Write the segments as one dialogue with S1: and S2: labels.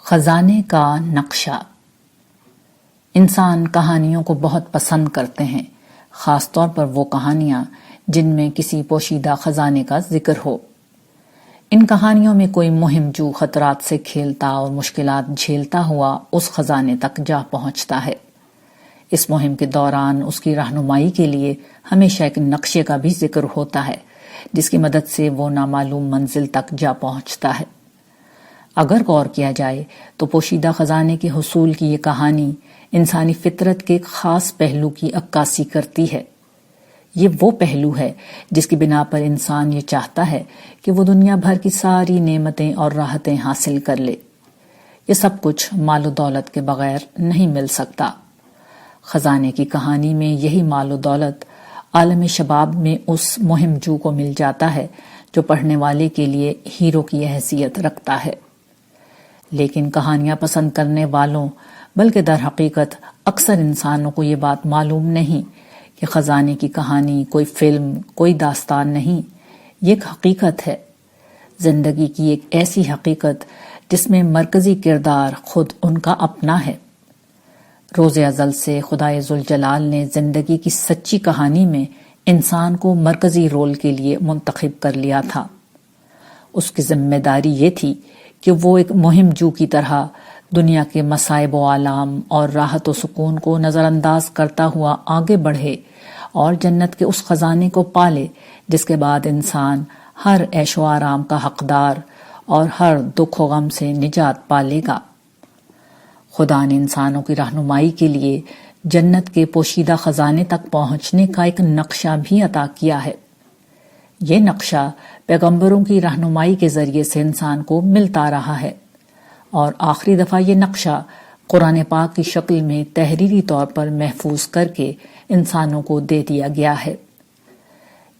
S1: خزانے کا نقشہ۔ انسان کہانیوں کو بہت پسند کرتے ہیں، خاص طور پر وہ کہانیاں جن میں کسی پوشیدہ خزانے کا ذکر ہو۔ ان کہانیوں میں کوئی مہم جو خطرات سے کھیلتا اور مشکلات جھیلتا ہوا اس خزانے تک جا پہنچتا ہے۔ اس مہم کے دوران اس کی رہنمائی کے لیے ہمیشہ ایک نقشے کا بھی ذکر ہوتا ہے، جس کی مدد سے وہ نامعلوم منزل تک جا پہنچتا ہے۔ اگر غور کیا جائے تو پوشیدہ خزانے کے حصول کی یہ کہانی انسانی فطرت کے ایک خاص پہلو کی عکاسی کرتی ہے۔ یہ وہ پہلو ہے جس کی بنا پر انسان یہ چاہتا ہے کہ وہ دنیا بھر کی ساری نعمتیں اور راحتیں حاصل کر لے۔ یہ سب کچھ مال و دولت کے بغیر نہیں مل سکتا۔ خزانے کی کہانی میں یہی مال و دولت عالم شباب میں اس مہم جو کو مل جاتا ہے جو پڑھنے والے کے لیے ہیرو کی حیثیت رکھتا ہے۔ لیکن کہانیاں پسند کرنے والوں بلکہ در حقیقت اکثر انسانوں کو یہ بات معلوم نہیں کہ خزانے کی کہانی کوئی فلم، کوئی داستان نہیں، یہ ایک حقیقت ہے، زندگی کی ایک ایسی حقیقت جس میں مرکزی کردار خود ان کا اپنا ہے۔ روز ازل سے خدائے ذوالجلال نے زندگی کی سچی کہانی میں انسان کو مرکزی رول کے لیے منتخب کر لیا تھا۔ اس کی ذمہ داری یہ تھی کہ وہ ایک مہم جو کی طرح دنیا کے مصائب و آلام اور راحت و سکون کو نظر انداز کرتا ہوا آگے بڑھے اور جنت کے اس خزانے کو پالے جس کے بعد انسان ہر عیش و آرام کا حقدار اور ہر دکھ و غم سے نجات پالے گا۔ خدا نے انسانوں کی رہنمائی کے لیے جنت کے پوشیدہ خزانے تک پہنچنے کا ایک نقشہ بھی عطا کیا ہے۔ یہ نقشہ پیغمبروں کی رہنمائی کے ذریعے سے انسان کو ملتا رہا ہے اور آخری دفعہ یہ نقشہ قرآن پاک کی شکل میں تحریری طور پر محفوظ کر کے انسانوں کو دے دیا گیا ہے۔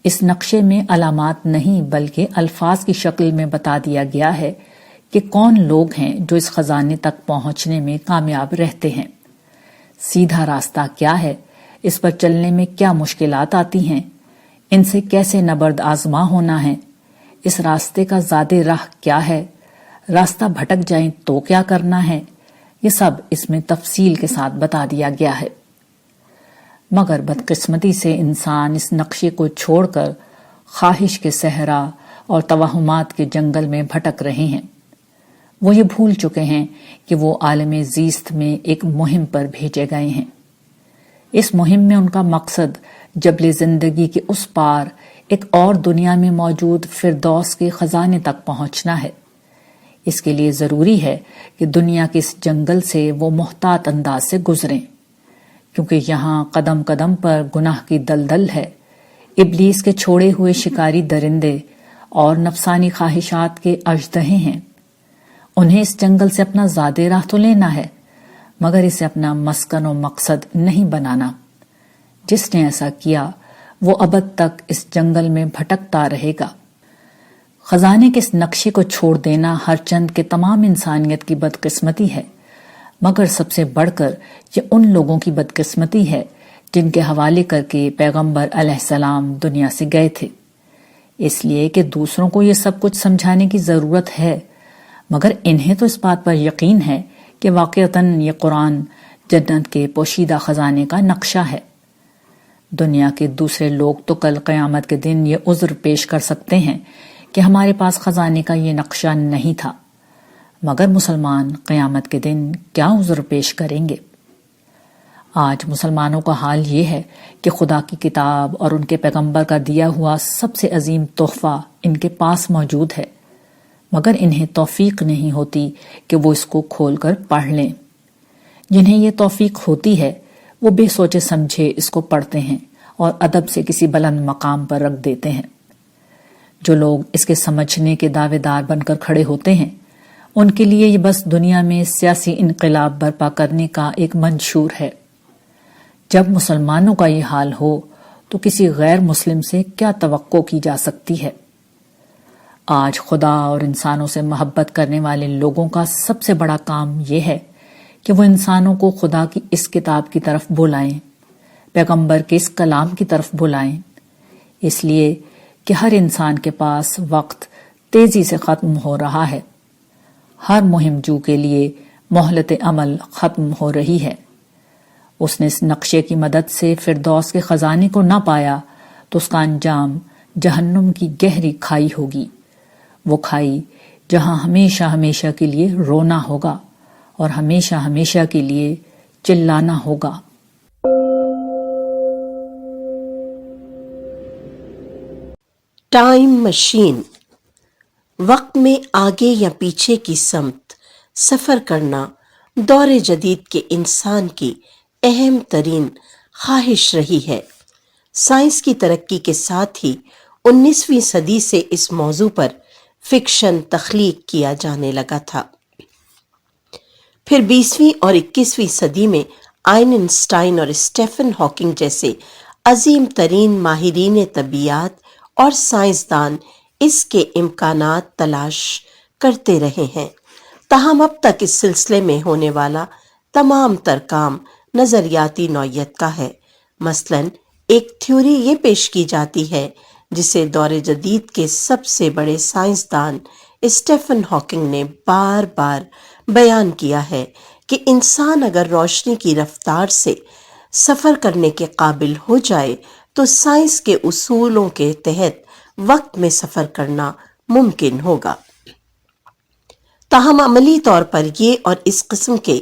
S1: اس نقشے میں علامات نہیں بلکہ الفاظ کی شکل میں بتا دیا گیا ہے کہ کون لوگ ہیں جو اس خزانے تک پہنچنے میں کامیاب رہتے ہیں، سیدھا راستہ کیا ہے، اس پر چلنے میں کیا مشکلات آتی ہیں، ان سے کیسے نبرد آزما ہونا ہے، اس راستے کا زاد راہ کیا ہے، راستہ بھٹک جائیں تو کیا کرنا ہے، یہ سب اس میں تفصیل کے ساتھ بتا دیا گیا ہے۔ مگر بدقسمتی سے انسان اس نقشے کو چھوڑ کر خواہش کے صحرا اور توہمات کے جنگل میں بھٹک رہے ہیں۔ وہ یہ بھول چکے ہیں کہ وہ عالم زیست میں ایک مہم پر بھیجے گئے ہیں۔ اس مہم میں ان کا مقصد جبل زندگی کے اس پار ایک اور دنیا میں موجود فردوس کے خزانے تک پہنچنا ہے۔ اس کے لیے ضروری ہے کہ دنیا کے اس جنگل سے وہ محتاط انداز سے گزریں، کیونکہ یہاں قدم قدم پر گناہ کی دلدل ہے، ابلیس کے چھوڑے ہوئے شکاری درندے اور نفسانی خواہشات کے اژدہے ہیں۔ انہیں اس جنگل سے اپنا زاد راہ تو لینا ہے، مگر اسے اپنا مسکن و مقصد نہیں بنانا۔ جس نے ایسا کیا وہ ابد تک اس جنگل میں بھٹکتا رہے گا۔ خزانے کے اس نقشے کو چھوڑ دینا ہر چند کے تمام انسانیت کی بدقسمتی ہے، مگر سب سے بڑھ کر یہ ان لوگوں کی بدقسمتی ہے جن کے حوالے کر کے پیغمبر علیہ السلام دنیا سے گئے تھے، اس لیے کہ دوسروں کو یہ سب کچھ سمجھانے کی ضرورت ہے، مگر انہیں تو اس بات پر یقین ہے کہ واقعتاً یہ قرآن جنت کے پوشیدہ خزانے کا نقشہ ہے۔ دنیا کے دوسرے لوگ تو کل قیامت کے دن یہ عذر پیش کر سکتے ہیں کہ ہمارے پاس خزانے کا یہ نقشہ نہیں تھا، مگر مسلمان قیامت کے دن کیا عذر پیش کریں گے؟ آج مسلمانوں کا حال یہ ہے کہ خدا کی کتاب اور ان کے پیغمبر کا دیا ہوا سب سے عظیم تحفہ ان کے پاس موجود ہے، مگر انہیں توفیق نہیں ہوتی کہ وہ اس کو کھول کر پڑھ لیں۔ جنہیں یہ توفیق ہوتی ہے وہ بے سوچے سمجھے اس کو پڑھتے ہیں اور ادب سے کسی بلند مقام پر رکھ دیتے ہیں۔ جو لوگ اس کے سمجھنے کے دعوے دار بن کر کھڑے ہوتے ہیں، ان کے لیے یہ بس دنیا میں سیاسی انقلاب برپا کرنے کا ایک منشور ہے۔ جب مسلمانوں کا یہ حال ہو تو کسی غیر مسلم سے کیا توقع کی جا سکتی ہے؟ آج خدا اور انسانوں سے محبت کرنے والے لوگوں کا سب سے بڑا کام یہ ہے کہ وہ انسانوں کو خدا کی اس کتاب کی طرف بلائیں، پیغمبر کے اس کلام کی طرف بلائیں، اس لیے کہ ہر انسان کے پاس وقت تیزی سے ختم ہو رہا ہے ہر مہم جو کے لیے مہلت عمل ختم ہو رہی ہے۔ اس نے اس نقشے کی مدد سے فردوس کے خزانے کو نہ پایا تو اس کا انجام جہنم کی گہری کھائی ہوگی، وہ کھائی جہاں ہمیشہ ہمیشہ کے لیے رونا ہوگا اور ہمیشہ ہمیشہ کے لیے چلانا ہوگا۔
S2: ٹائم مشین، وقت میں آگے یا پیچھے کی سمت سفر کرنا دور جدید کے انسان کی اہم ترین خواہش رہی ہے۔ سائنس کی ترقی کے ساتھ ہی 19ویں صدی سے اس موضوع پر فکشن تخلیق کیا جانے لگا تھا۔ پھر 20ویں اور 21ویں صدی میں آئنسٹائن اور اسٹیفن ہاکنگ جیسے عظیم ترین ماہرین طبیعیات اور سائنسدان اس کے امکانات تلاش کرتے رہے ہیں، تاہم اب تک اس سلسلے میں ہونے والا تمام تر کام نظریاتی نوعیت کا ہے۔ مثلاً ایک تھیوری یہ پیش کی جاتی ہے جسے دور جدید کے سب سے بڑے سائنسدان اسٹیفن ہاکنگ نے بار بار بیان کیا ہے کہ انسان اگر روشنی کی رفتار سے سفر کرنے کے قابل ہو جائے تو سائنس کے اصولوں کے تحت وقت میں سفر کرنا ممکن ہوگا۔ تاہم عملی طور پر یہ اور اس قسم کے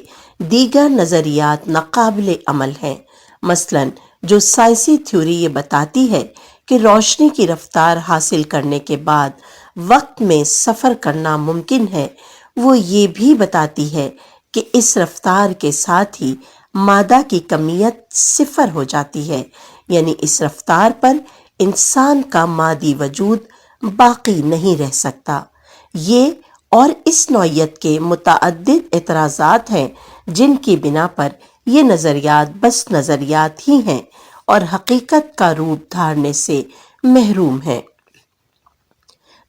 S2: دیگر نظریات ناقابل عمل ہیں۔ مثلاً جو سائنسی تھیوری یہ بتاتی ہے کہ روشنی کی رفتار حاصل کرنے کے بعد وقت میں سفر کرنا ممکن ہے، وہ یہ بھی بتاتی ہے کہ اس رفتار کے ساتھ ہی مادہ کی کمیت صفر ہو جاتی ہے، یعنی اس رفتار پر انسان کا مادی وجود باقی نہیں رہ سکتا۔ یہ اور اس نوعیت کے متعدد اعتراضات ہیں جن کی بنا پر یہ نظریات بس نظریات ہی ہیں اور حقیقت کا روپ دھارنے سے محروم ہیں۔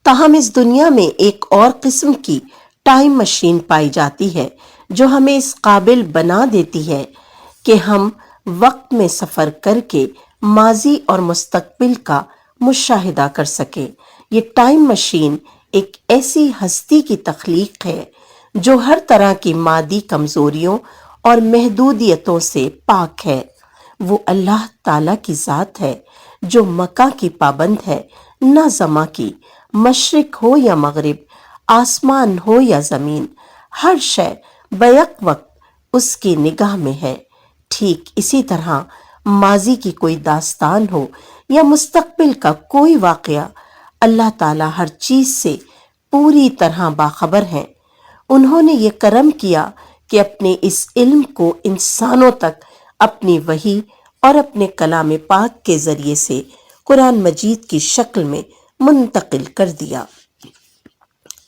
S2: تاہم اس دنیا میں ایک اور قسم کی ٹائم مشین پائی جاتی ہے جو ہمیں اس قابل بنا دیتی ہے کہ ہم وقت میں سفر کر کے ماضی اور مستقبل کا مشاہدہ کر سکیں۔ یہ ٹائم مشین ایک ایسی ہستی کی تخلیق ہے جو ہر طرح کی مادی کمزوریوں اور محدودیتوں سے پاک ہے۔ وہ اللہ تعالیٰ کی ذات ہے جو مکہ کی پابند ہے، نہ زماں کی۔ مشرق ہو یا مغرب، آسمان ہو یا زمین، ہر شے بیک وقت اس کی نگاہ میں ہے۔ ٹھیک اسی طرح ماضی کی کوئی داستان ہو یا مستقبل کا کوئی واقعہ، اللہ تعالیٰ ہر چیز سے پوری طرح باخبر ہیں۔ انہوں نے یہ کرم کیا کہ اپنے اس علم کو انسانوں تک اپنی وحی اور اپنے کلام پاک کے ذریعے سے قرآن مجید کی شکل میں منتقل کر دیا۔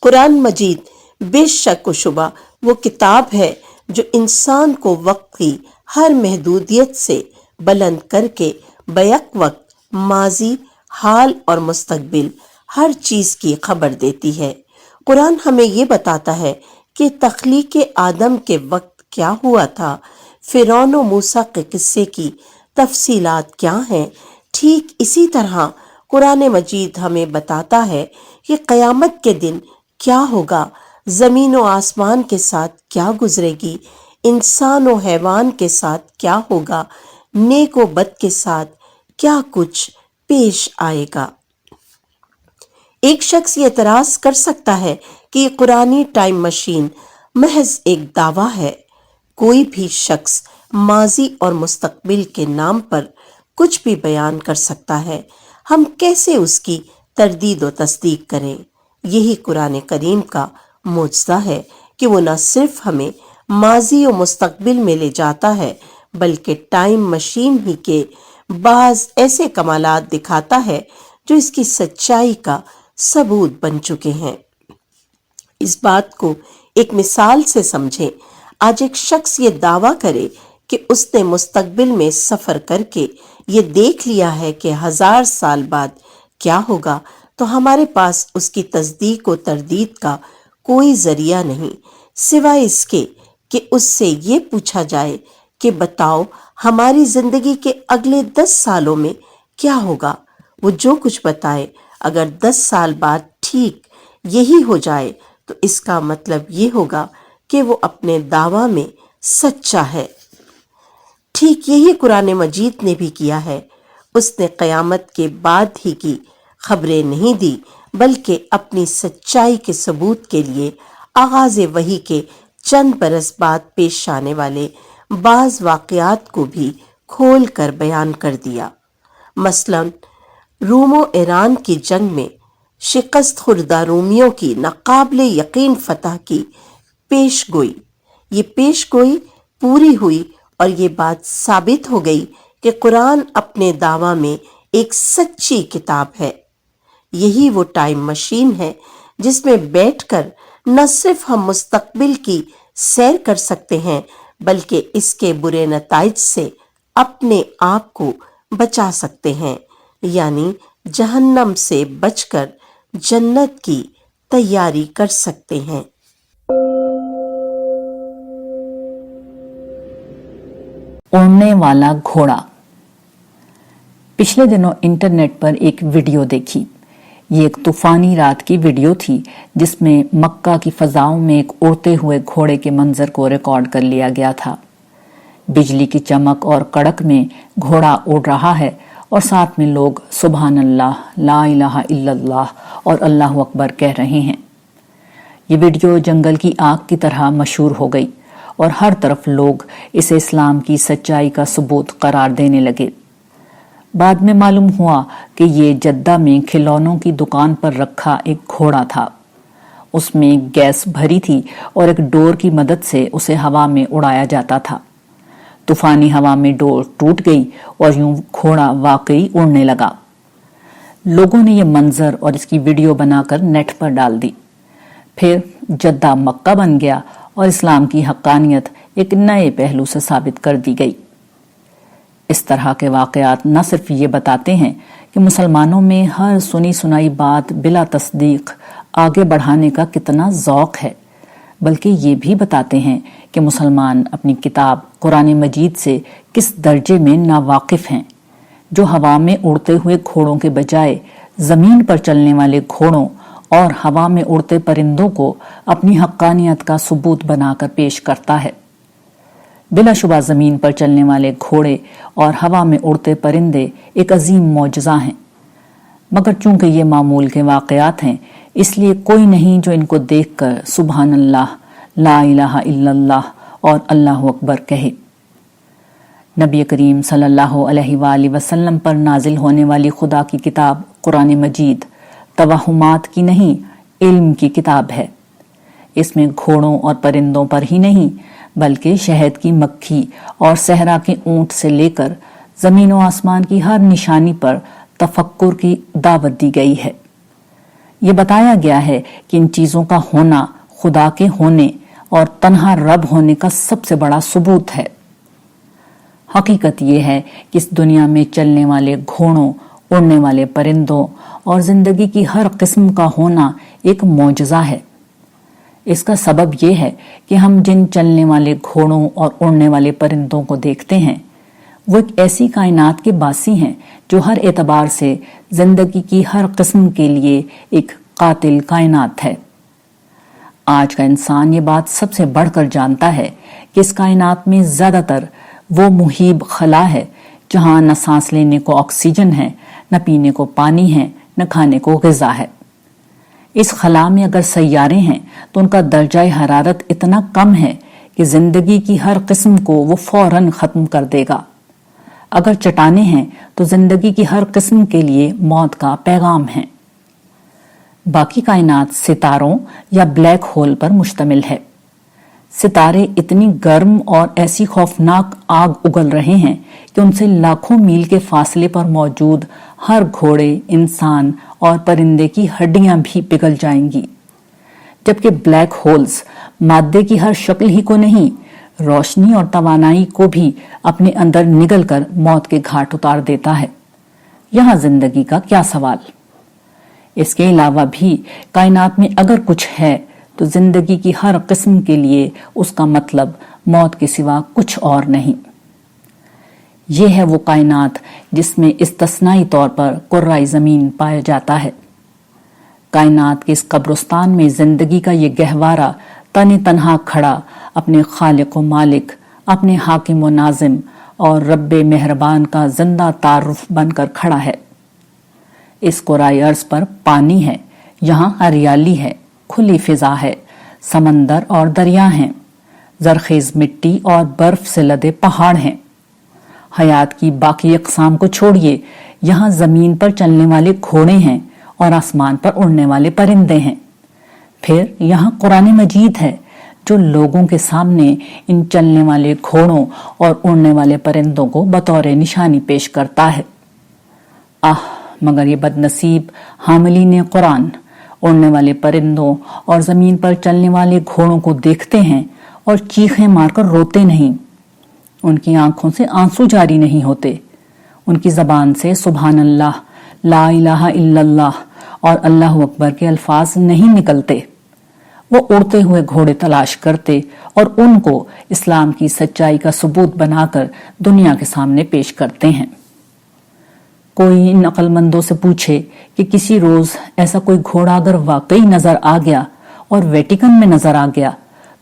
S2: قرآن مجید بے شک و شبہ وہ کتاب ہے جو انسان کو وقت کی ہر محدودیت سے بلند کر کے بیک وقت ماضی، حال اور مستقبل ہر چیز کی خبر دیتی ہے۔ قرآن ہمیں یہ بتاتا ہے کہ تخلیق آدم کے وقت کیا ہوا تھا، فرعون و موسیٰ کے قصے کی تفصیلات کیا ہیں۔ ٹھیک اسی طرح قرآن مجید ہمیں بتاتا ہے کہ قیامت کے دن کیا ہوگا، زمین و آسمان کے ساتھ کیا گزرے گی، انسان و حیوان کے ساتھ کیا ہوگا، نیک و بد کے ساتھ کیا کچھ پیش آئے گا۔ ایک شخص یہ اعتراض کر سکتا ہے کہ یہ قرآنی ٹائم مشین محض ایک دعویٰ ہے۔ کوئی بھی شخص ماضی اور مستقبل کے نام پر کچھ بھی بیان کر سکتا ہے، ہم کیسے اس کی تردید و تصدیق کریں؟ یہی قرآن کریم کا معجزہ ہے کہ وہ نہ صرف ہمیں ماضی و مستقبل میں لے جاتا ہے بلکہ ٹائم مشین ہی کے بعض ایسے کمالات دکھاتا ہے جو اس کی سچائی کا ثبوت بن چکے ہیں۔ اس بات کو ایک مثال سے سمجھیں۔ آج ایک شخص یہ دعویٰ کرے کہ اس نے مستقبل میں سفر کر کے یہ دیکھ لیا ہے کہ 1000 سال بعد کیا ہوگا، تو ہمارے پاس اس کی تصدیق و تردید کا کوئی ذریعہ نہیں سوائے اس کے کہ اس سے یہ پوچھا جائے کہ بتاؤ ہماری زندگی کے اگلے 10 سالوں میں کیا ہوگا۔ وہ جو کچھ بتائے اگر 10 سال بعد ٹھیک یہی ہو جائے تو اس کا مطلب یہ ہوگا کہ وہ اپنے دعویٰ میں سچا ہے۔ ٹھیک یہی قرآن مجید نے بھی کیا ہے۔ اس نے قیامت کے بعد ہی کی خبریں نہیں دی، بلکہ اپنی سچائی کے ثبوت کے لیے آغاز وحی کے چند برس بعد پیش آنے والے بعض واقعات کو بھی کھول کر بیان کر دیا۔ مثلا روم و ایران کی جنگ میں شکست خوردہ رومیوں کی ناقابل یقین فتح کی پیش گوئی، یہ پیش گوئی پوری ہوئی اور یہ بات ثابت ہو گئی کہ قرآن اپنے دعویٰ میں ایک سچی کتاب ہے۔ یہی وہ ٹائم مشین ہے جس میں بیٹھ کر نہ صرف ہم مستقبل کی سیر کر سکتے ہیں بلکہ اس کے برے نتائج سے اپنے آپ کو بچا سکتے ہیں، یعنی جہنم سے بچ کر جنت کی تیاری کر سکتے ہیں۔
S1: اڑنے والا گھوڑا۔ پچھلے دنوں انٹرنیٹ پر ایک ویڈیو دیکھی۔ یہ ایک طوفانی رات کی ویڈیو تھی جس میں مکہ کی فضاؤں میں ایک اڑتے ہوئے گھوڑے کے منظر کو ریکارڈ کر لیا گیا تھا۔ بجلی کی چمک اور کڑک میں گھوڑا اڑ رہا ہے اور ساتھ میں لوگ سبحان اللہ، لا الہ الا اللہ اور اللہ اکبر کہہ رہے ہیں۔ یہ ویڈیو جنگل کی آگ کی طرح مشہور ہو گئی اور ہر طرف لوگ اسے اسلام کی سچائی کا ثبوت قرار دینے لگے۔ بعد میں معلوم ہوا کہ یہ جدہ میں کھلونوں کی دکان پر رکھا ایک گھوڑا تھا۔ اس میں گیس بھری تھی اور ایک ڈور کی مدد سے اسے ہوا میں اڑایا جاتا تھا۔ طوفانی ہوا میں ڈور ٹوٹ گئی اور یوں گھوڑا واقعی اڑنے لگا۔ لوگوں نے یہ منظر اور اس کی ویڈیو بنا کر نیٹ پر ڈال دی۔ پھر جدہ مکہ بن گیا اور اسلام کی حقانیت ایک نئے پہلو سے ثابت کر دی گئی۔ اس طرح کے واقعات نہ صرف یہ بتاتے ہیں کہ مسلمانوں میں ہر سنی سنائی بات بلا تصدیق آگے بڑھانے کا کتنا ذوق ہے، بلکہ یہ بھی بتاتے ہیں کہ مسلمان اپنی کتاب قرآن مجید سے کس درجے میں ناواقف ہیں، جو ہوا میں اڑتے ہوئے گھوڑوں کے بجائے زمین پر چلنے والے گھوڑوں اور ہوا میں اڑتے پرندوں کو اپنی حقانیت کا ثبوت بنا کر پیش کرتا ہے۔ بلا شبہ زمین پر چلنے والے گھوڑے اور ہوا میں اڑتے پرندے ایک عظیم معجزہ ہیں، مگر چونکہ یہ معمول کے واقعات ہیں اس لیے کوئی نہیں جو ان کو دیکھ کر سبحان اللہ، لا الہ الا اللہ اور اللہ اکبر کہے۔ نبی کریم صلی اللہ علیہ وآلہ وسلم پر نازل ہونے والی خدا کی کتاب قرآن مجید توہمات کی نہیں، علم کی کتاب ہے۔ اس میں گھوڑوں اور پرندوں پر ہی نہیں بلکہ شہد کی مکھی اور صحرا کے اونٹ سے لے کر زمین و آسمان کی ہر نشانی پر تفکر کی دعوت دی گئی ہے۔ یہ بتایا گیا ہے کہ ان چیزوں کا ہونا خدا کے ہونے اور تنہا رب ہونے کا سب سے بڑا ثبوت ہے۔ حقیقت یہ ہے کہ اس دنیا میں چلنے والے گھوڑوں، اڑنے والے پرندوں اور زندگی کی ہر قسم کا ہونا ایک معجزہ ہے۔ اس کا سبب یہ ہے کہ ہم جن چلنے والے گھوڑوں اور اڑنے والے پرندوں کو دیکھتے ہیں وہ ایک ایسی کائنات کے باسی ہیں جو ہر اعتبار سے زندگی کی ہر قسم کے لیے ایک قاتل کائنات ہے۔ آج کا انسان یہ بات سب سے بڑھ کر جانتا ہے کہ اس کائنات میں زیادہ تر وہ محیب خلا ہے جہاں نہ سانس لینے کو آکسیجن ہے، نہ پینے کو پانی ہے، نہ کھانے کو غذا ہے۔ اس خلا میں اگر سیارے ہیں تو ان کا درجہ حرارت اتنا کم ہے کہ زندگی کی ہر قسم کو وہ فوراً ختم کر دے گا۔ اگر چٹانیں ہیں تو زندگی کی ہر قسم کے لیے موت کا پیغام ہے۔ باقی کائنات ستاروں یا بلیک ہول پر مشتمل ہے۔ ستارے اتنی گرم اور ایسی خوفناک آگ اگل رہے ہیں کہ ان سے لاکھوں میل کے فاصلے پر موجود ہر گھوڑے، انسان اور پرندے کی ہڈیاں بھی پگھل جائیں گی، جبکہ بلیک ہولز مادے کی ہر شکل ہی کو نہیں، روشنی اور توانائی کو بھی اپنے اندر نگل کر موت کے گھاٹ اتار دیتا ہے۔ یہاں زندگی کا کیا سوال؟ اس کے علاوہ بھی کائنات میں اگر کچھ ہے تو زندگی کی ہر قسم کے لیے اس کا مطلب موت کے سوا کچھ اور نہیں۔ یہ ہے وہ کائنات جس میں استثنائی طور پر کرۂ زمین پایا جاتا ہے۔ کائنات کے اس قبرستان میں زندگی کا یہ گہوارہ تن تنہا کھڑا اپنے خالق و مالک، اپنے حاکم و ناظم اور رب مہربان کا زندہ تعارف بن کر کھڑا ہے۔ اس کرۂ ارض پر پانی ہے، یہاں ہریالی ہے، کھلی فضا ہے، سمندر اور دریا ہیں، زرخیز مٹی اور برف سے لدے پہاڑ ہیں۔ حیات کی باقی اقسام کو چھوڑیے، یہاں زمین پر چلنے والے گھوڑے ہیں اور آسمان پر اڑنے والے پرندے ہیں۔ پھر یہاں قرآن مجید ہے جو لوگوں کے سامنے ان چلنے والے گھوڑوں اور اڑنے والے پرندوں کو بطور نشانی پیش کرتا ہے۔ مگر یہ بد نصیب حاملین قرآن اڑنے والے پرندوں اور زمین پر چلنے والے گھوڑوں کو دیکھتے ہیں اور چیخیں مار کر روتے نہیں۔ ان کی آنکھوں سے آنسو جاری نہیں ہوتے، ان کی زبان سے سبحان اللہ، لا الہ الا اللہ اور اللہ اکبر کے الفاظ نہیں نکلتے۔ وہ اڑتے ہوئے گھوڑے تلاش کرتے اور ان کو اسلام کی سچائی کا ثبوت بنا کر دنیا کے سامنے پیش کرتے ہیں۔ کوئی ان عقل مندوں سے پوچھے کہ کسی روز ایسا کوئی گھوڑا اگر واقعی نظر آ گیا اور ویٹیکن میں نظر آ گیا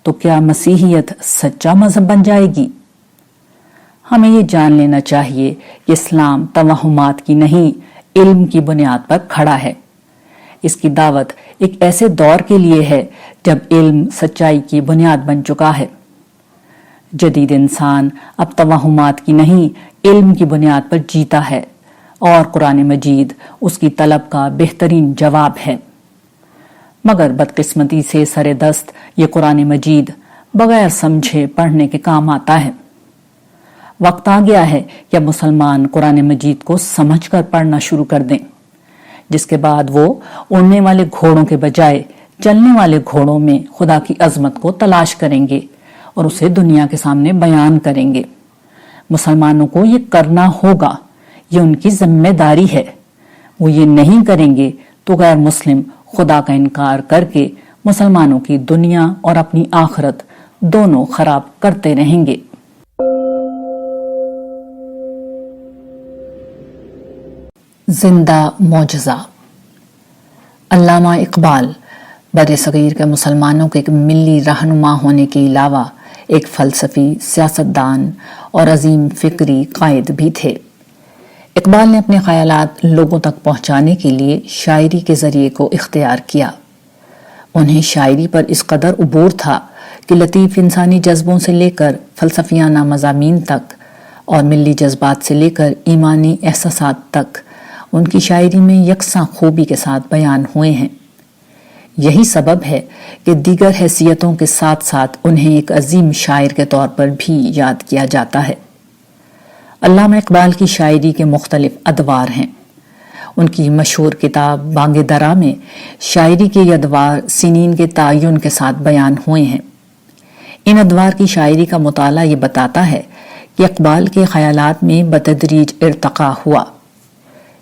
S1: تو کیا مسیحیت سچا مذہب بن جائے گی؟ ہمیں یہ جان لینا چاہیے کہ اسلام توہمات کی نہیں، علم کی بنیاد پر کھڑا ہے۔ اس کی دعوت ایک ایسے دور کے لیے ہے جب علم سچائی کی بنیاد بن چکا ہے۔ جدید انسان اب توہمات کی نہیں، علم کی بنیاد پر جیتا ہے اور قرآن مجید اس کی طلب کا بہترین جواب ہے۔ مگر بدقسمتی سے سر دست یہ قرآن مجید بغیر سمجھے پڑھنے کے کام آتا ہے۔ وقت آ گیا ہے کہ اب مسلمان قرآن مجید کو سمجھ کر پڑھنا شروع کر دیں، جس کے بعد وہ اڑنے والے گھوڑوں کے بجائے چلنے والے گھوڑوں میں خدا کی عظمت کو تلاش کریں گے اور اسے دنیا کے سامنے بیان کریں گے۔ مسلمانوں کو یہ کرنا ہوگا، یہ ان کی ذمہ داری ہے۔ وہ یہ نہیں کریں گے تو غیر مسلم خدا کا انکار کر کے مسلمانوں کی دنیا اور اپنی آخرت دونوں خراب کرتے رہیں گے۔ زندہ معجزہ۔ علامہ اقبال بر صغیر کے مسلمانوں کے ایک ملی رہنما ہونے کے علاوہ ایک فلسفی، سیاستدان اور عظیم فکری قائد بھی تھے۔ اقبال نے اپنے خیالات لوگوں تک پہنچانے کے لیے شاعری کے ذریعے کو اختیار کیا۔ انہیں شاعری پر اس قدر عبور تھا کہ لطیف انسانی جذبوں سے لے کر فلسفیانہ مضامین تک اور ملی جذبات سے لے کر ایمانی احساسات تک ان کی شاعری میں یکساں خوبی کے ساتھ بیان ہوئے ہیں۔ یہی سبب ہے کہ دیگر حیثیتوں کے ساتھ ساتھ انہیں ایک عظیم شاعر کے طور پر بھی یاد کیا جاتا ہے۔ علامہ اقبال کی شاعری کے مختلف ادوار ہیں۔ ان کی مشہور کتاب بانگ درا میں شاعری کے یہ ادوار سنین کے تعین کے ساتھ بیان ہوئے ہیں۔ ان ادوار کی شاعری کا مطالعہ یہ بتاتا ہے کہ اقبال کے خیالات میں بتدریج ارتقا ہوا۔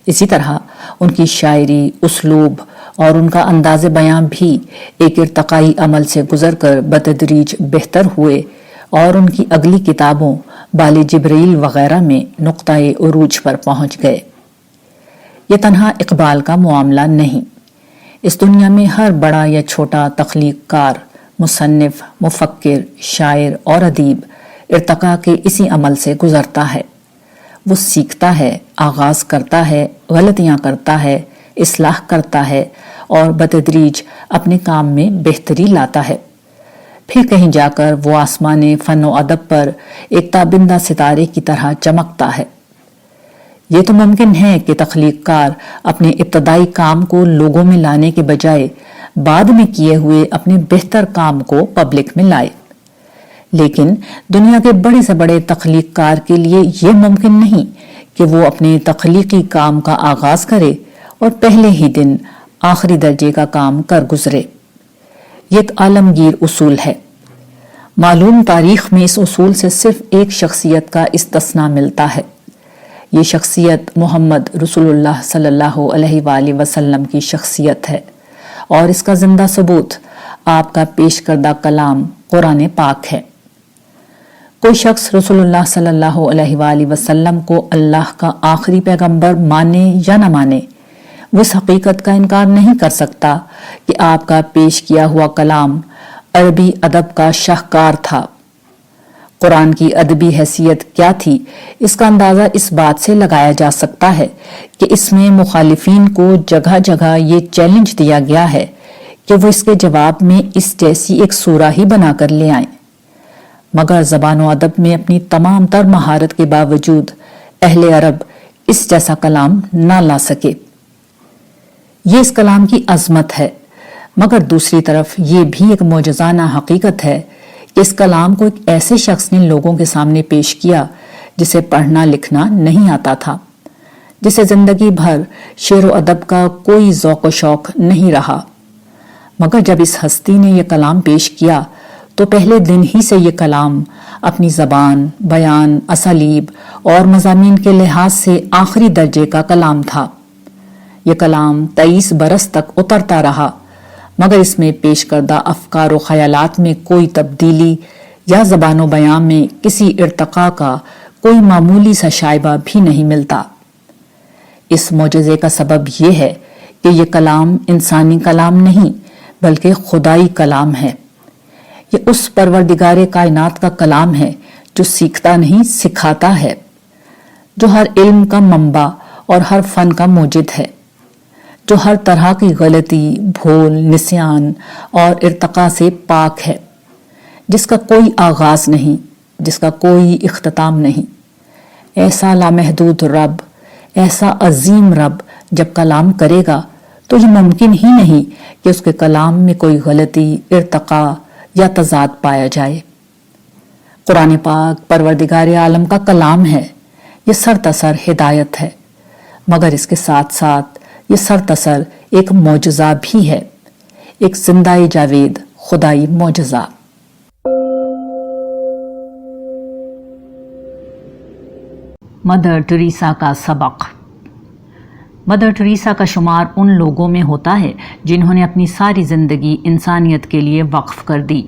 S1: اسی طرح ان کی شاعری، اسلوب اور ان کا انداز بیان بھی ایک ارتقائی عمل سے گزر کر بتدریج بہتر ہوئے اور ان کی اگلی کتابوں بال جبریل وغیرہ میں نقطۂ عروج پر پہنچ گئے۔ یہ تنہا اقبال کا معاملہ نہیں، اس دنیا میں ہر بڑا یا چھوٹا تخلیق کار، مصنف، مفکر، شاعر اور ادیب ارتقاء کے اسی عمل سے گزرتا ہے۔ وہ سیکھتا ہے، آغاز کرتا ہے، غلطیاں کرتا ہے، اصلاح کرتا ہے اور بتدریج اپنے کام میں بہتری لاتا ہے۔ پھر کہیں جا کر وہ آسمان فن و ادب پر ایک تابندہ ستارے کی طرح چمکتا ہے۔ یہ تو ممکن ہے کہ تخلیق کار اپنے ابتدائی کام کو لوگوں میں لانے کے بجائے بعد میں کیے ہوئے اپنے بہتر کام کو پبلک میں لائے، لیکن دنیا کے بڑے سے بڑے تخلیق کار کے لیے یہ ممکن نہیں کہ وہ اپنے تخلیقی کام کا آغاز کرے اور پہلے ہی دن آخری درجے کا کام کر گزرے۔ یہ ایک عالمگیر اصول ہے۔ معلوم تاریخ میں اس اصول سے صرف ایک شخصیت کا استثناء ملتا ہے۔ یہ شخصیت محمد رسول اللہ صلی اللہ علیہ وآلہ وسلم کی شخصیت ہے اور اس کا زندہ ثبوت آپ کا پیش کردہ کلام قرآن پاک ہے۔ کوئی شخص رسول اللہ صلی اللہ علیہ وآلہ وسلم کو اللہ کا آخری پیغمبر مانے یا نہ مانے، وہ اس حقیقت کا انکار نہیں کر سکتا کہ آپ کا پیش کیا ہوا کلام عربی ادب کا شاہکار تھا۔ قرآن کی ادبی حیثیت کیا تھی، اس کا اندازہ اس بات سے لگایا جا سکتا ہے کہ اس میں مخالفین کو جگہ جگہ یہ چیلنج دیا گیا ہے کہ وہ اس کے جواب میں اس جیسی ایک سورہ ہی بنا کر لے آئیں، مگر زبان و ادب میں اپنی تمام تر مہارت کے باوجود اہل عرب اس جیسا کلام نہ لا سکے۔ یہ اس کلام کی عظمت ہے، مگر دوسری طرف یہ بھی ایک معجزانہ حقیقت ہے کہ اس کلام کو ایک ایسے شخص نے لوگوں کے سامنے پیش کیا جسے پڑھنا لکھنا نہیں آتا تھا، جسے زندگی بھر شعر و ادب کا کوئی ذوق و شوق نہیں رہا، مگر جب اس ہستی نے یہ کلام پیش کیا تو پہلے دن ہی سے یہ کلام اپنی زبان، بیان، اسالیب اور مضامین کے لحاظ سے آخری درجے کا کلام تھا۔ یہ کلام 23 برس تک اترتا رہا، مگر اس میں پیش کردہ افکار و خیالات میں کوئی تبدیلی یا زبان و بیان میں کسی ارتقاء کا کوئی معمولی سا شائبہ بھی نہیں ملتا۔ اس معجزے کا سبب یہ ہے کہ یہ کلام انسانی کلام نہیں بلکہ خدائی کلام ہے۔ یہ اس پروردگار کائنات کا کلام ہے جو سیکھتا نہیں سکھاتا ہے، جو ہر علم کا منبع اور ہر فن کا موجد ہے، جو ہر طرح کی غلطی، بھول، نسیان اور ارتقاء سے پاک ہے، جس کا کوئی آغاز نہیں، جس کا کوئی اختتام نہیں۔ ایسا لامحدود رب، ایسا عظیم رب جب کلام کرے گا تو یہ ممکن ہی نہیں کہ اس کے کلام میں کوئی غلطی، ارتقاء یا تضاد پایا جائے۔ قرآن پاک پروردگار عالم کا کلام ہے، یہ سرتسر ہدایت ہے، مگر اس کے ساتھ ساتھ یہ سرتسر ایک معجزہ بھی ہے، ایک زندہ جاوید خدائی معجزہ۔ مدر ٹریسا کا سبق۔ مدر ٹریسا کا شمار ان لوگوں میں ہوتا ہے جنہوں نے اپنی ساری زندگی انسانیت کے لیے وقف کر دی۔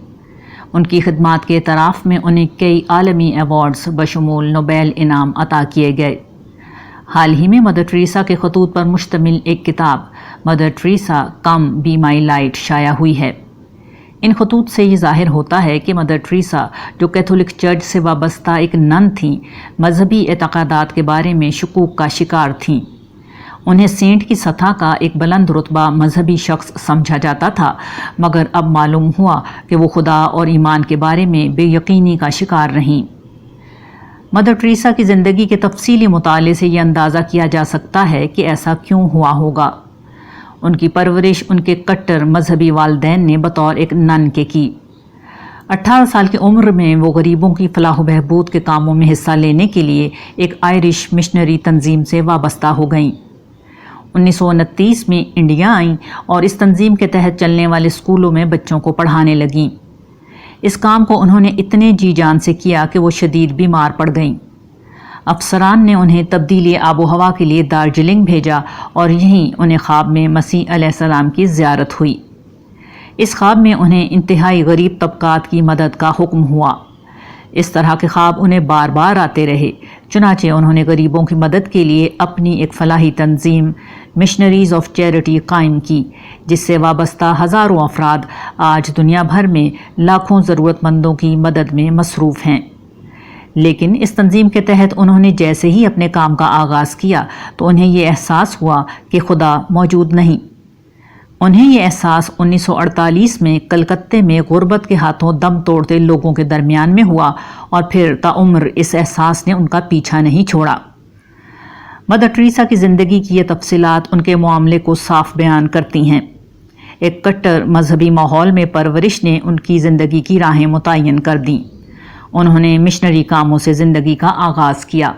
S1: ان کی خدمات کے اعتراف میں انہیں کئی عالمی ایوارڈز بشمول نوبیل انعام عطا کیے گئے۔ حال ہی میں مدر ٹریسا کے خطوط پر مشتمل ایک کتاب Mother Teresa come be my light شائع ہوئی ہے۔ ان خطوط سے یہ ظاہر ہوتا ہے کہ مدر ٹریسا، جو کیتھولک چرچ سے وابستہ ایک نن تھیں، مذہبی اعتقادات کے بارے میں شکوک کا شکار تھیں۔ انہیں سینٹ کی سطح کا ایک بلند رتبہ مذہبی شخص سمجھا جاتا تھا، مگر اب معلوم ہوا کہ وہ خدا اور ایمان کے بارے میں بے یقینی کا شکار رہیں۔ مدر ٹریسا کی زندگی کے تفصیلی مطالعے سے یہ اندازہ کیا جا سکتا ہے کہ ایسا کیوں ہوا ہوگا۔ ان کی پرورش ان کے کٹر مذہبی والدین نے بطور ایک نن کے کی۔ 18 سال کی عمر میں وہ غریبوں کی فلاح و بہبود کے کاموں میں حصہ لینے کے لیے ایک آئرش مشنری تنظیم سے وابستہ ہو گئیں۔ 1929 میں انڈیا آئیں اور اس تنظیم کے تحت چلنے والے اسکولوں میں بچوں کو پڑھانے لگیں۔ اس کام کو انہوں نے اتنے جی جان سے کیا کہ وہ شدید بیمار پڑ گئیں۔ افسران نے انہیں تبدیلی آب و ہوا کے لیے دارجلنگ بھیجا اور یہیں انہیں خواب میں مسیح علیہ السلام کی زیارت ہوئی۔ اس خواب میں انہیں انتہائی غریب طبقات کی مدد کا حکم ہوا۔ اس طرح کے خواب انہیں بار بار آتے رہے، چنانچہ انہوں نے غریبوں کی مدد کے لیے اپنی ایک فلاحی تنظیم مشنریز آف چیریٹی قائم کی، جس سے وابستہ ہزاروں افراد آج دنیا بھر میں لاکھوں ضرورت مندوں کی مدد میں مصروف ہیں۔ لیکن اس تنظیم کے تحت انہوں نے جیسے ہی اپنے کام کا آغاز کیا تو انہیں یہ احساس ہوا کہ خدا موجود نہیں۔ انہیں یہ احساس 1948 میں کلکتے میں غربت کے ہاتھوں دم توڑتے لوگوں کے درمیان میں ہوا، اور پھر تعمر اس احساس نے ان کا پیچھا نہیں چھوڑا۔ مدر ٹریسا کی زندگی کی یہ تفصیلات ان کے معاملے کو صاف بیان کرتی ہیں۔ ایک کٹر مذہبی ماحول میں پرورش نے ان کی زندگی کی راہیں متعین کر دیں۔ انہوں نے مشنری کاموں سے زندگی کا آغاز کیا۔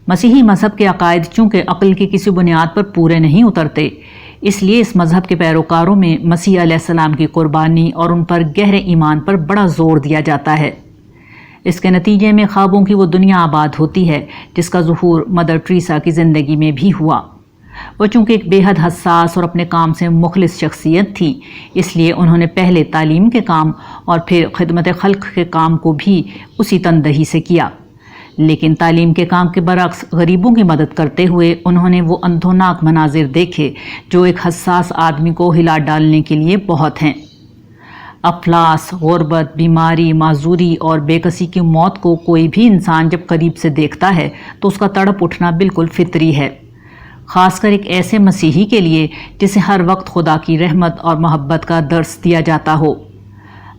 S1: مسیحی مذہب کے عقائد چونکہ عقل کی کسی بنیاد پر پورے نہیں اترتے، اس لیے اس مذہب کے پیروکاروں میں مسیح علیہ السلام کی قربانی اور ان پر گہرے ایمان پر بڑا زور دیا جاتا ہے۔ اس کے نتیجے میں خوابوں کی وہ دنیا آباد ہوتی ہے جس کا ظہور مدر ٹریسا کی زندگی میں بھی ہوا۔ وہ چونکہ ایک بے حد حساس اور اپنے کام سے مخلص شخصیت تھی، اس لیے انہوں نے پہلے تعلیم کے کام اور پھر خدمت خلق کے کام کو بھی اسی تندہی سے کیا۔ لیکن تعلیم کے کام کے برعکس غریبوں کی مدد کرتے ہوئے انہوں نے وہ اندھوناک مناظر دیکھے جو ایک حساس آدمی کو ہلا ڈالنے کے لیے بہت ہیں۔ افلاس، غربت، بیماری، معذوری اور بے کسی کی موت کو کوئی بھی انسان جب قریب سے دیکھتا ہے تو اس کا تڑپ اٹھنا بالکل فطری ہے، خاص کر ایک ایسے مسیحی کے لیے جسے ہر وقت خدا کی رحمت اور محبت کا درس دیا جاتا ہو۔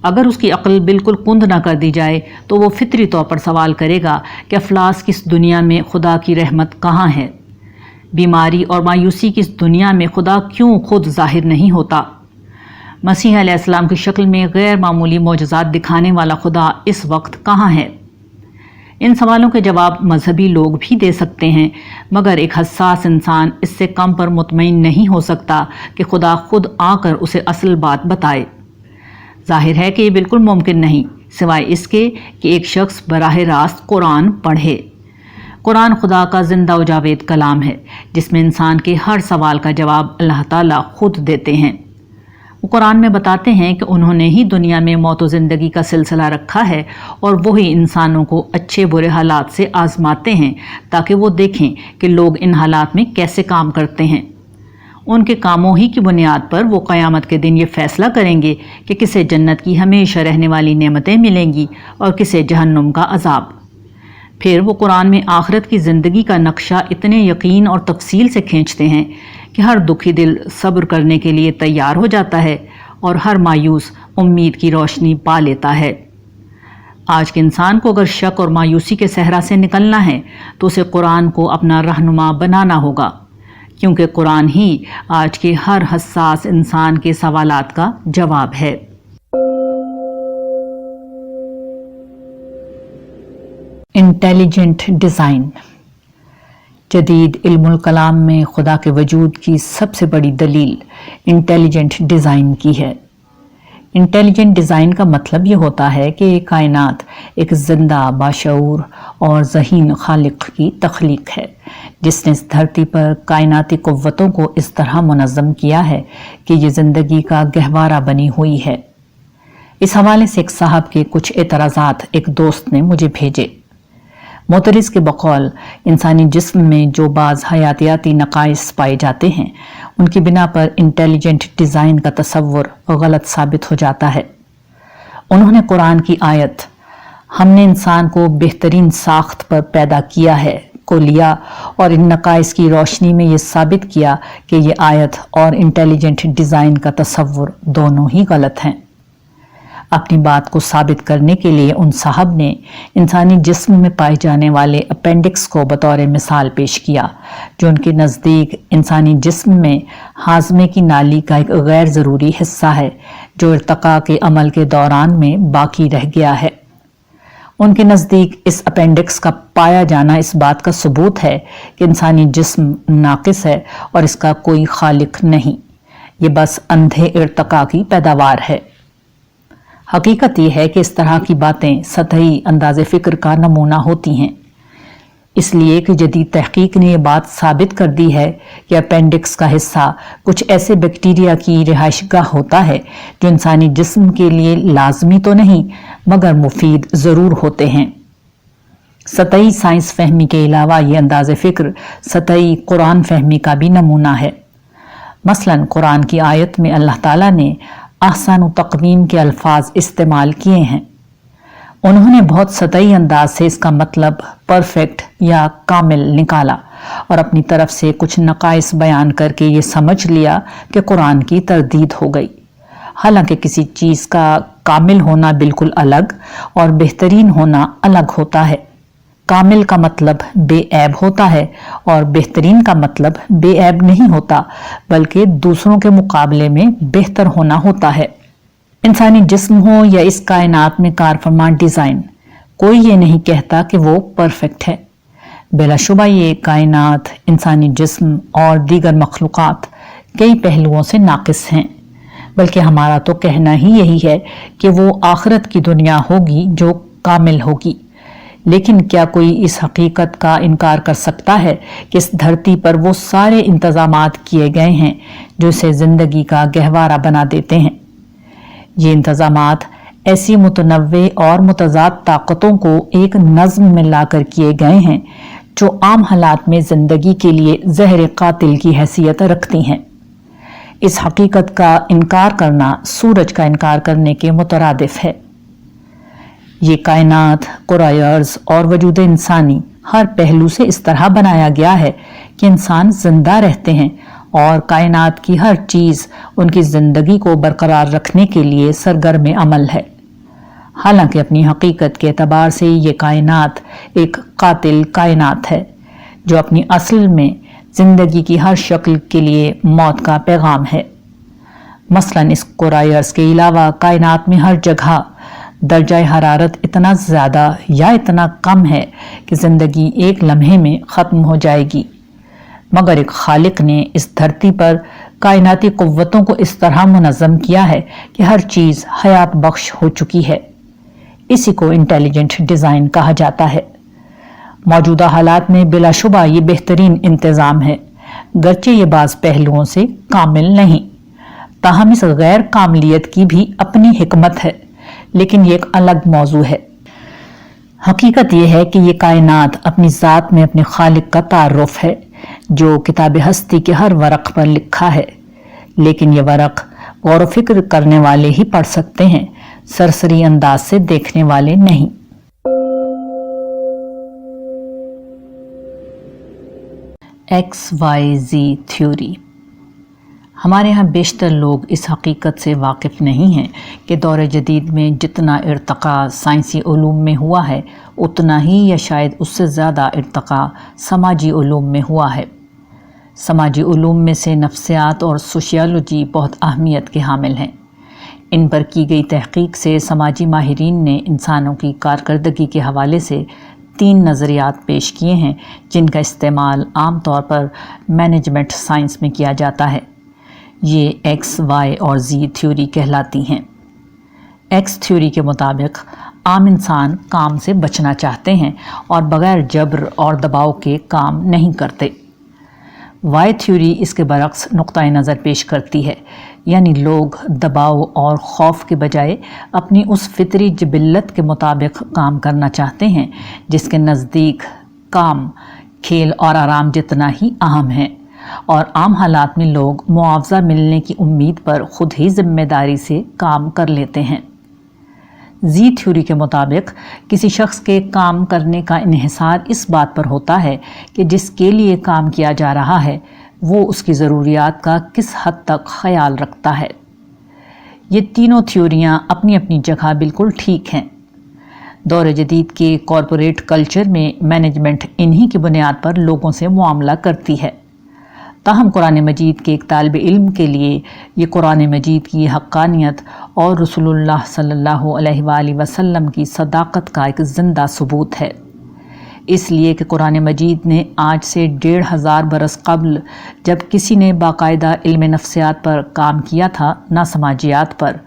S1: اگر اس کی عقل بالکل کند نہ کر دی جائے تو وہ فطری طور پر سوال کرے گا کہ افلاس کی اس دنیا میں خدا کی رحمت کہاں ہے؟ بیماری اور مایوسی کی اس دنیا میں خدا کیوں خود ظاہر نہیں ہوتا؟ مسیح علیہ السلام کی شکل میں غیر معمولی معجزات دکھانے والا خدا اس وقت کہاں ہے؟ ان سوالوں کے جواب مذہبی لوگ بھی دے سکتے ہیں، مگر ایک حساس انسان اس سے کم پر مطمئن نہیں ہو سکتا کہ خدا خود آ کر اسے اصل بات بتائے۔ ظاہر ہے کہ یہ بالکل ممکن نہیں، سوائے اس کے کہ ایک شخص براہ راست قرآن پڑھے۔ قرآن خدا کا زندہ و جاوید کلام ہے جس میں انسان کے ہر سوال کا جواب اللہ تعالیٰ خود دیتے ہیں۔ وہ قرآن میں بتاتے ہیں کہ انہوں نے ہی دنیا میں موت و زندگی کا سلسلہ رکھا ہے اور وہی انسانوں کو اچھے برے حالات سے آزماتے ہیں تاکہ وہ دیکھیں کہ لوگ ان حالات میں کیسے کام کرتے ہیں۔ ان کے کاموں ہی کی بنیاد پر وہ قیامت کے دن یہ فیصلہ کریں گے کہ کسے جنت کی ہمیشہ رہنے والی نعمتیں ملیں گی اور کسے جہنم کا عذاب۔ پھر وہ قرآن میں آخرت کی زندگی کا نقشہ اتنے یقین اور تفصیل سے کھینچتے ہیں کہ ہر دکھی دل صبر کرنے کے لیے تیار ہو جاتا ہے اور ہر مایوس امید کی روشنی پا لیتا ہے۔ آج کے انسان کو اگر شک اور مایوسی کے صحرا سے نکلنا ہے تو اسے قرآن کو اپنا رہنما بنانا ہوگا، کیونکہ قرآن ہی آج کے ہر حساس انسان کے سوالات کا جواب ہے۔ Intelligent design. جدید علم الکلام میں خدا کے وجود کی سب سے بڑی دلیل انٹیلیجنٹ ڈیزائن کی ہے۔ انٹیلیجنٹ ڈیزائن کا مطلب یہ ہوتا ہے کہ کائنات ایک زندہ، باشعور اور ذہین خالق کی تخلیق ہے جس نے اس دھرتی پر کائناتی قوتوں کو اس طرح منظم کیا ہے کہ یہ زندگی کا گہوارہ بنی ہوئی ہے۔ اس حوالے سے ایک صاحب کے کچھ اعتراضات ایک دوست نے مجھے بھیجے۔ معترض کے بقول انسانی جسم میں جو بعض حیاتیاتی نقائص پائے جاتے ہیں ان کی بنا پر انٹیلیجنٹ ڈیزائن کا تصور غلط ثابت ہو جاتا ہے۔ انہوں نے قرآن کی آیت "ہم نے انسان کو بہترین ساخت پر پیدا کیا ہے" کو لیا اور ان نقائص کی روشنی میں یہ ثابت کیا کہ یہ آیت اور انٹیلیجنٹ ڈیزائن کا تصور دونوں ہی غلط ہیں۔ اپنی بات کو ثابت کرنے کے لیے ان صاحب نے انسانی جسم میں پائے جانے والے اپینڈکس کو بطور مثال پیش کیا، جو ان کے نزدیک انسانی جسم میں ہاضمے کی نالی کا ایک غیر ضروری حصہ ہے جو ارتقاء کے عمل کے دوران میں باقی رہ گیا ہے۔ ان کے نزدیک اس اپینڈکس کا پایا جانا اس بات کا ثبوت ہے کہ انسانی جسم ناقص ہے اور اس کا کوئی خالق نہیں، یہ بس اندھے ارتقاء کی پیداوار ہے۔ حقیقت یہ ہے کہ اس طرح کی باتیں سطحی انداز فکر کا نمونہ ہوتی ہیں، اس لیے کہ جدید تحقیق نے یہ بات ثابت کر دی ہے کہ اپینڈکس کا حصہ کچھ ایسے بیکٹیریا کی رہائش گاہ ہوتا ہے جو انسانی جسم کے لیے لازمی تو نہیں مگر مفید ضرور ہوتے ہیں۔ سطحی سائنس فہمی کے علاوہ یہ انداز فکر سطحی قرآن فہمی کا بھی نمونہ ہے۔ مثلاً قرآن کی آیت میں اللہ تعالیٰ نے احسن و تقویم کے الفاظ استعمال کیے ہیں۔ انہوں نے بہت سطحی انداز سے اس کا مطلب پرفیکٹ یا کامل نکالا اور اپنی طرف سے کچھ نقائص بیان کر کے یہ سمجھ لیا کہ قرآن کی تردید ہو گئی، حالانکہ کسی چیز کا کامل ہونا بالکل الگ اور بہترین ہونا الگ ہوتا ہے۔ کامل کا مطلب بے عیب ہوتا ہے اور بہترین کا مطلب بے عیب نہیں ہوتا بلکہ دوسروں کے مقابلے میں بہتر ہونا ہوتا ہے۔ انسانی جسم ہو یا اس کائنات میں کارفرما ڈیزائن، کوئی یہ نہیں کہتا کہ وہ پرفیکٹ ہے۔ بلا شبہ یہ کائنات، انسانی جسم اور دیگر مخلوقات کئی پہلوؤں سے ناقص ہیں، بلکہ ہمارا تو کہنا ہی یہی ہے کہ وہ آخرت کی دنیا ہوگی جو کامل ہوگی۔ لیکن کیا کوئی اس حقیقت کا انکار کر سکتا ہے کہ اس دھرتی پر وہ سارے انتظامات کیے گئے ہیں جو اسے زندگی کا گہوارہ بنا دیتے ہیں؟ یہ انتظامات ایسی متنوع اور متضاد طاقتوں کو ایک نظم میں لا کر کیے گئے ہیں جو عام حالات میں زندگی کے لیے زہر قاتل کی حیثیت رکھتی ہیں۔ اس حقیقت کا انکار کرنا سورج کا انکار کرنے کے مترادف ہے۔ یہ کائنات، کرۂ ارض اور وجود انسانی ہر پہلو سے اس طرح بنایا گیا ہے کہ انسان زندہ رہتے ہیں اور کائنات کی ہر چیز ان کی زندگی کو برقرار رکھنے کے لیے سرگرم عمل ہے۔ حالانکہ اپنی حقیقت کے اعتبار سے یہ کائنات ایک قاتل کائنات ہے جو اپنی اصل میں زندگی کی ہر شکل کے لیے موت کا پیغام ہے۔ مثلاً اس کرۂ ارض کے علاوہ کائنات میں ہر جگہ درجہ حرارت اتنا زیادہ یا اتنا کم ہے کہ زندگی ایک لمحے میں ختم ہو جائے گی، مگر ایک خالق نے اس دھرتی پر کائناتی قوتوں کو اس طرح منظم کیا ہے کہ ہر چیز حیات بخش ہو چکی ہے۔ اسی کو انٹیلیجنٹ ڈیزائن کہا جاتا ہے۔ موجودہ حالات میں بلا شبہ یہ بہترین انتظام ہے، گرچہ یہ بعض پہلوؤں سے کامل نہیں، تاہم اس غیر کاملیت کی بھی اپنی حکمت ہے، لیکن یہ ایک الگ موضوع ہے۔ حقیقت یہ ہے کہ یہ کائنات اپنی ذات میں اپنے خالق کا تعارف ہے جو کتاب ہستی کے ہر ورق پر لکھا ہے، لیکن یہ ورق غور و فکر کرنے والے ہی پڑھ سکتے ہیں، سرسری انداز سے دیکھنے والے نہیں۔ XYZ theory. ہمارے ہاں بیشتر لوگ اس حقیقت سے واقف نہیں ہیں کہ دور جدید میں جتنا ارتقاء سائنسی علوم میں ہوا ہے اتنا ہی یا شاید اس سے زیادہ ارتقاء سماجی علوم میں ہوا ہے۔ سماجی علوم میں سے نفسیات اور سوشیالوجی بہت اہمیت کے حامل ہیں۔ ان پر کی گئی تحقیق سے سماجی ماہرین نے انسانوں کی کارکردگی کے حوالے سے 3 نظریات پیش کیے ہیں جن کا استعمال عام طور پر مینجمنٹ سائنس میں کیا جاتا ہے۔ یہ ایکس، وائی اور زی تھیوری کہلاتی ہیں۔ ایکس تھیوری کے مطابق عام انسان کام سے بچنا چاہتے ہیں اور بغیر جبر اور دباؤ کے کام نہیں کرتے۔ وائی تھیوری اس کے برعکس نقطۂ نظر پیش کرتی ہے، یعنی لوگ دباؤ اور خوف کے بجائے اپنی اس فطری جبلت کے مطابق کام کرنا چاہتے ہیں جس کے نزدیک کام کھیل اور آرام جتنا ہی اہم ہے، اور عام حالات میں لوگ معاوضہ ملنے کی امید پر خود ہی ذمہ داری سے کام کر لیتے ہیں۔ زی تھیوری کے مطابق کسی شخص کے کام کرنے کا انحصار اس بات پر ہوتا ہے کہ جس کے لیے کام کیا جا رہا ہے وہ اس کی ضروریات کا کس حد تک خیال رکھتا ہے۔ یہ تینوں تھیوریاں اپنی اپنی جگہ بالکل ٹھیک ہیں۔ دور جدید کے کارپوریٹ کلچر میں مینجمنٹ انہی کی بنیاد پر لوگوں سے معاملہ کرتی ہے، تاہم قرآن مجید کے ایک طالب علم کے لیے یہ قرآن مجید کی حقانیت اور رسول اللہ صلی اللہ علیہ وآلہ وسلم کی صداقت کا ایک زندہ ثبوت ہے، اس لیے کہ قرآن مجید نے آج سے 1500 برس قبل جب کسی نے باقاعدہ علم نفسیات پر کام کیا تھا، نہ سماجیات پر،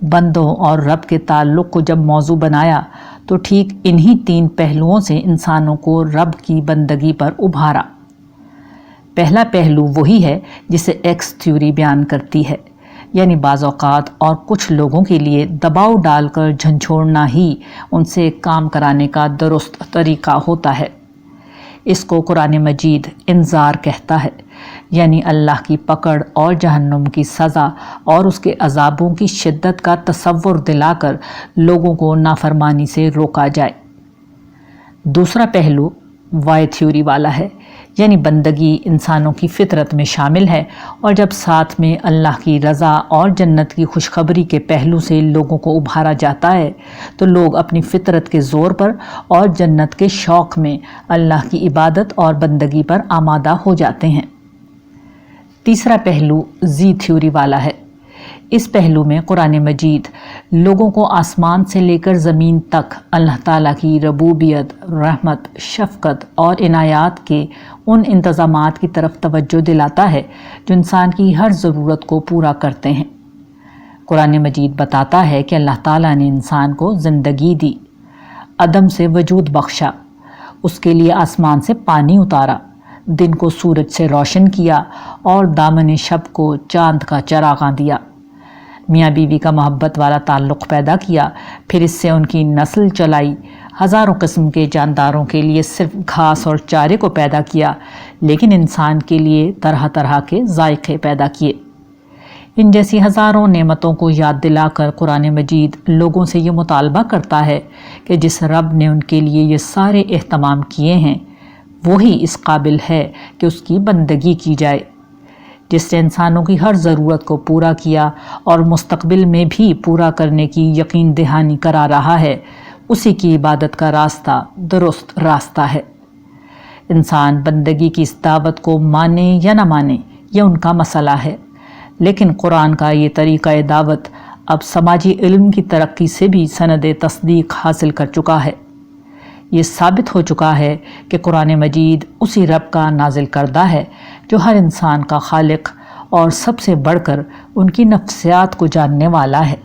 S1: بندوں اور رب کے تعلق کو جب موضوع بنایا تو ٹھیک انہی 3 پہلوؤں سے انسانوں کو رب کی بندگی پر ابھارا۔ پہلا پہلو وہی ہے جسے ایکس تھیوری بیان کرتی ہے، یعنی بعض اوقات اور کچھ لوگوں کے لیے دباؤ ڈال کر جھنجھوڑنا ہی ان سے کام کرانے کا درست طریقہ ہوتا ہے۔ اس کو قرآن مجید انذار کہتا ہے، یعنی اللہ کی پکڑ اور جہنم کی سزا اور اس کے عذابوں کی شدت کا تصور دلا کر لوگوں کو نافرمانی سے روکا جائے۔ دوسرا پہلو وائی تھیوری والا ہے، یعنی بندگی انسانوں کی فطرت میں شامل ہے، اور جب ساتھ میں اللہ کی رضا اور جنت کی خوشخبری کے پہلو سے لوگوں کو ابھارا جاتا ہے تو لوگ اپنی فطرت کے زور پر اور جنت کے شوق میں اللہ کی عبادت اور بندگی پر آمادہ ہو جاتے ہیں۔ تیسرا پہلو زی تھیوری والا ہے۔ اس پہلو میں قرآن مجید لوگوں کو آسمان سے لے کر زمین تک اللہ تعالیٰ کی ربوبیت، رحمت، شفقت اور عنایات کے ان انتظامات کی طرف توجہ دلاتا ہے جو انسان کی ہر ضرورت کو پورا کرتے ہیں۔ قرآن مجید بتاتا ہے کہ اللہ تعالیٰ نے انسان کو زندگی دی، عدم سے وجود بخشا، اس کے لیے آسمان سے پانی اتارا، دن کو سورج سے روشن کیا اور دامن شب کو چاند کا چراغاں دیا۔ میاں بیوی کا محبت والا تعلق پیدا کیا، پھر اس سے ان کی نسل چلائی، ہزاروں قسم کے جانداروں کے لیے صرف گھاس اور چارے کو پیدا کیا، لیکن انسان کے لیے طرح طرح کے ذائقے پیدا کیے۔ ان جیسی ہزاروں نعمتوں کو یاد دلا کر قرآن مجید لوگوں سے یہ مطالبہ کرتا ہے کہ جس رب نے ان کے لیے یہ سارے اہتمام کیے ہیں وہی اس قابل ہے کہ اس کی بندگی کی جائے۔ جس نے انسانوں کی ہر ضرورت کو پورا کیا اور مستقبل میں بھی پورا کرنے کی یقین دہانی کرا رہا ہے، اسی کی عبادت کا راستہ درست راستہ ہے۔ انسان بندگی کی اس دعوت کو مانے یا نہ مانے یہ ان کا مسئلہ ہے، لیکن قرآن کا یہ طریقہ دعوت اب سماجی علم کی ترقی سے بھی سند تصدیق حاصل کر چکا ہے۔ یہ ثابت ہو چکا ہے کہ قرآن مجید اسی رب کا نازل کردہ ہے جو ہر انسان کا خالق اور سب سے بڑھ کر ان کی نفسیات کو جاننے والا ہے۔